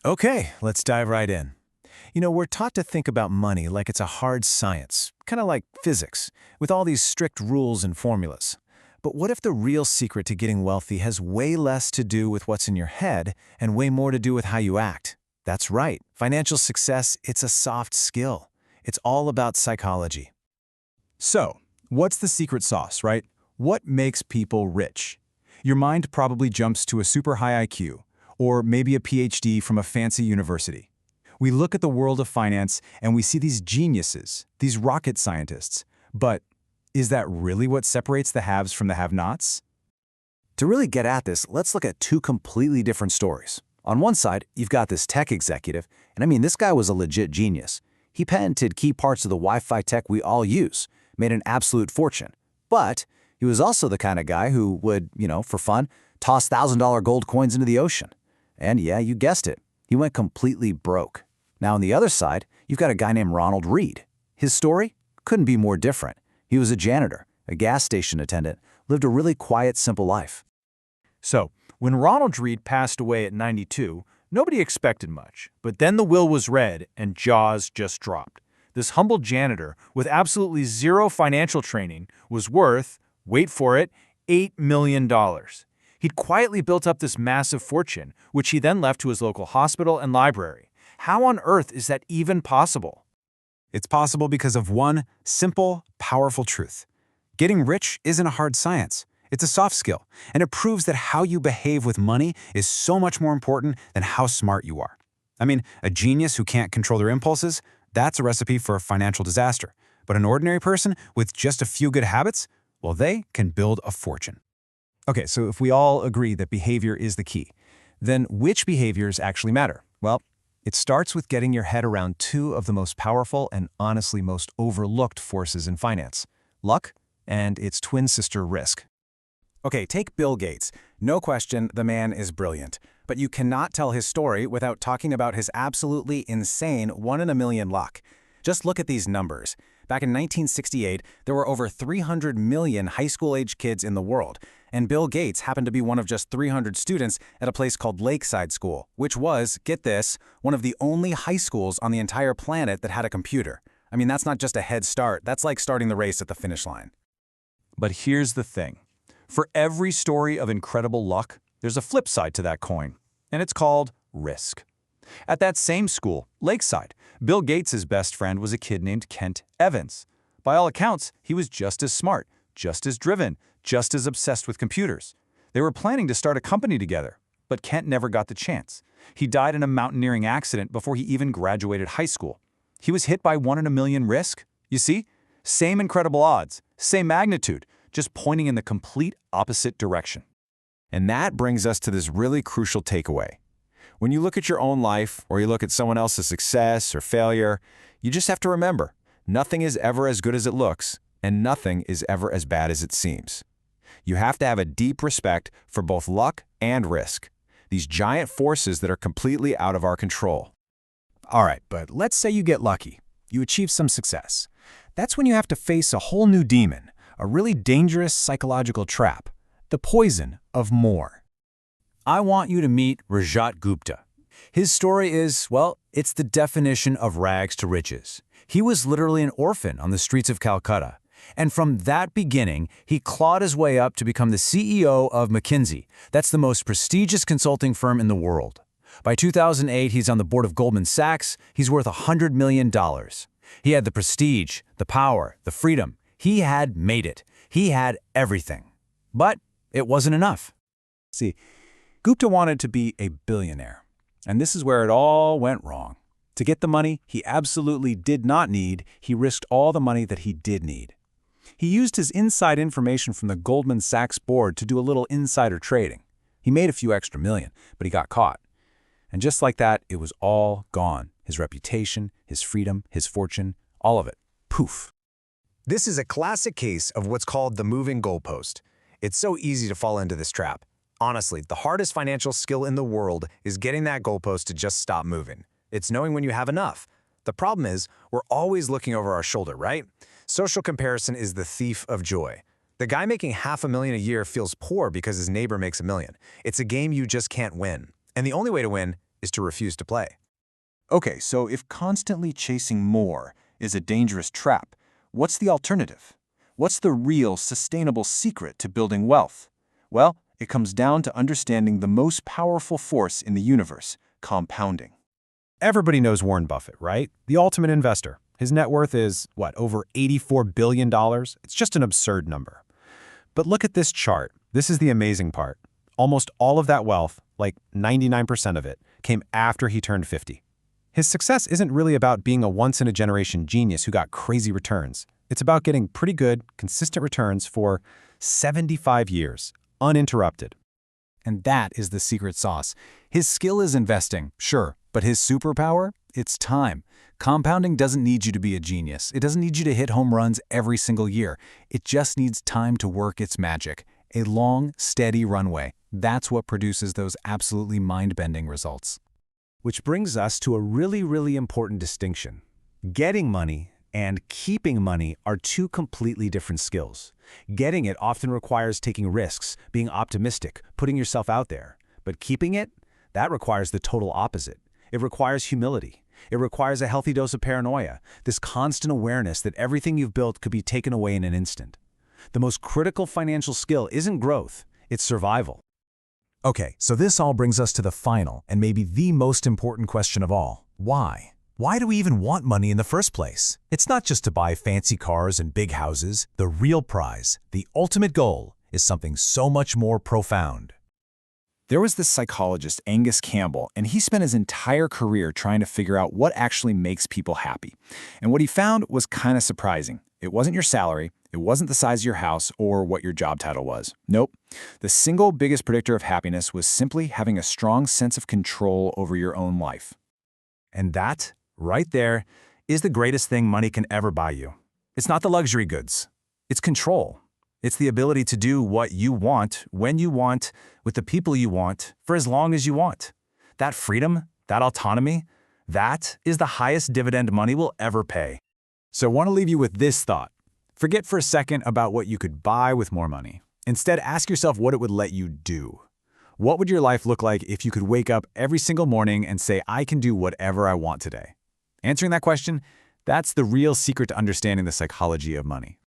Okay, let's dive right in. We're taught to think about money like it's a hard science, kind of like physics, with all these strict rules and formulas. But what if the real secret to getting wealthy has way less to do with what's in your head and way more to do with how you act? That's right. Financial success, it's a soft skill. It's all about psychology. So, what's the secret sauce, right? What makes people rich? Your mind probably jumps to a super high IQ, or maybe a PhD from a fancy university. We look at the world of finance and we see these geniuses, these rocket scientists. But is that really what separates the haves from the have-nots? To really get at this, let's look at two completely different stories. On one side, you've got this tech executive, and this guy was a legit genius. He patented key parts of the Wi-Fi tech we all use, made an absolute fortune. But he was also the kind of guy who would, for fun, toss $1,000 gold coins into the ocean. And yeah, you guessed it, he went completely broke. Now on the other side, you've got a guy named Ronald Read. His story couldn't be more different. He was a janitor, a gas station attendant, lived a really quiet, simple life. So, when Ronald Read passed away at 92, nobody expected much. But then the will was read and jaws just dropped. This humble janitor with absolutely zero financial training was worth, wait for it, $8 million. He'd quietly built up this massive fortune, which he then left to his local hospital and library. How on earth is that even possible? It's possible because of one simple, powerful truth. Getting rich isn't a hard science. It's a soft skill, and it proves that how you behave with money is so much more important than how smart you are. A genius who can't control their impulses, that's a recipe for a financial disaster. But an ordinary person with just a few good habits, well, they can build a fortune. Okay, so if we all agree that behavior is the key, then which behaviors actually matter? Well, it starts with getting your head around two of the most powerful and honestly most overlooked forces in finance: luck and its twin sister, risk. Okay, take Bill Gates. No question, the man is brilliant. But you cannot tell his story without talking about his absolutely insane 1 in a million luck. Just look at these numbers. Back in 1968, there were over 300 million high school-age kids in the world, and Bill Gates happened to be one of just 300 students at a place called Lakeside School, which was, get this, one of the only high schools on the entire planet that had a computer. That's not just a head start, that's like starting the race at the finish line. But here's the thing. For every story of incredible luck, there's a flip side to that coin, and it's called risk. At that same school, Lakeside, Bill Gates' best friend was a kid named Kent Evans. By all accounts, he was just as smart, just as driven, just as obsessed with computers. They were planning to start a company together, but Kent never got the chance. He died in a mountaineering accident before he even graduated high school. He was hit by 1 in a million risk. You see? Same incredible odds, same magnitude, just pointing in the complete opposite direction. And that brings us to this really crucial takeaway. When you look at your own life, or you look at someone else's success or failure, you just have to remember, nothing is ever as good as it looks, and nothing is ever as bad as it seems. You have to have a deep respect for both luck and risk, these giant forces that are completely out of our control. All right, but let's say you get lucky. You achieve some success. That's when you have to face a whole new demon, a really dangerous psychological trap, the poison of more. I want you to meet Rajat Gupta. His story is, well, it's the definition of rags to riches. He was literally an orphan on the streets of Calcutta. And from that beginning, he clawed his way up to become the CEO of McKinsey. That's the most prestigious consulting firm in the world. By 2008, he's on the board of Goldman Sachs. He's worth $100 million. He had the prestige, the power, the freedom. He had made it. He had everything. But it wasn't enough. See, Gupta wanted to be a billionaire. And this is where it all went wrong. To get the money he absolutely did not need, he risked all the money that he did need. He used his inside information from the Goldman Sachs board to do a little insider trading. He made a few extra million, but he got caught. And just like that, it was all gone. His reputation, his freedom, his fortune, all of it. Poof. This is a classic case of what's called the moving goalpost. It's so easy to fall into this trap. Honestly, the hardest financial skill in the world is getting that goalpost to just stop moving. It's knowing when you have enough. The problem is, we're always looking over our shoulder, right? Social comparison is the thief of joy. The guy making $500,000 a year feels poor because his neighbor makes $1 million. It's a game you just can't win. And the only way to win is to refuse to play. Okay, so if constantly chasing more is a dangerous trap, what's the alternative? What's the real, sustainable secret to building wealth? Well, it comes down to understanding the most powerful force in the universe, compounding. Everybody knows Warren Buffett, right? The ultimate investor. His net worth is, over $84 billion? It's just an absurd number. But look at this chart. This is the amazing part. Almost all of that wealth, like 99% of it, came after he turned 50. His success isn't really about being a once-in-a-generation genius who got crazy returns. It's about getting pretty good, consistent returns for 75 years, uninterrupted. And that is the secret sauce. His skill is investing, sure, but his superpower? It's time. Compounding doesn't need you to be a genius. It doesn't need you to hit home runs every single year. It just needs time to work its magic. A long, steady runway. That's what produces those absolutely mind-bending results. Which brings us to a really important distinction. Getting money and keeping money are two completely different skills. Getting it often requires taking risks, being optimistic, putting yourself out there. But keeping it? That requires the total opposite. It requires humility. It requires a healthy dose of paranoia, this constant awareness that everything you've built could be taken away in an instant. The most critical financial skill isn't growth, it's survival. Okay, so this all brings us to the final and maybe the most important question of all. Why? Why do we even want money in the first place? It's not just to buy fancy cars and big houses. The real prize, the ultimate goal, is something so much more profound. There was this psychologist, Angus Campbell, and he spent his entire career trying to figure out what actually makes people happy. And what he found was kind of surprising. It wasn't your salary, it wasn't the size of your house, or what your job title was. Nope. The single biggest predictor of happiness was simply having a strong sense of control over your own life. And that, right there, is the greatest thing money can ever buy you. It's not the luxury goods. It's control. It's the ability to do what you want, when you want, with the people you want, for as long as you want. That freedom, that autonomy, that is the highest dividend money will ever pay. So I want to leave you with this thought. Forget for a second about what you could buy with more money. Instead, ask yourself what it would let you do. What would your life look like if you could wake up every single morning and say, I can do whatever I want today? Answering that question, that's the real secret to understanding the psychology of money.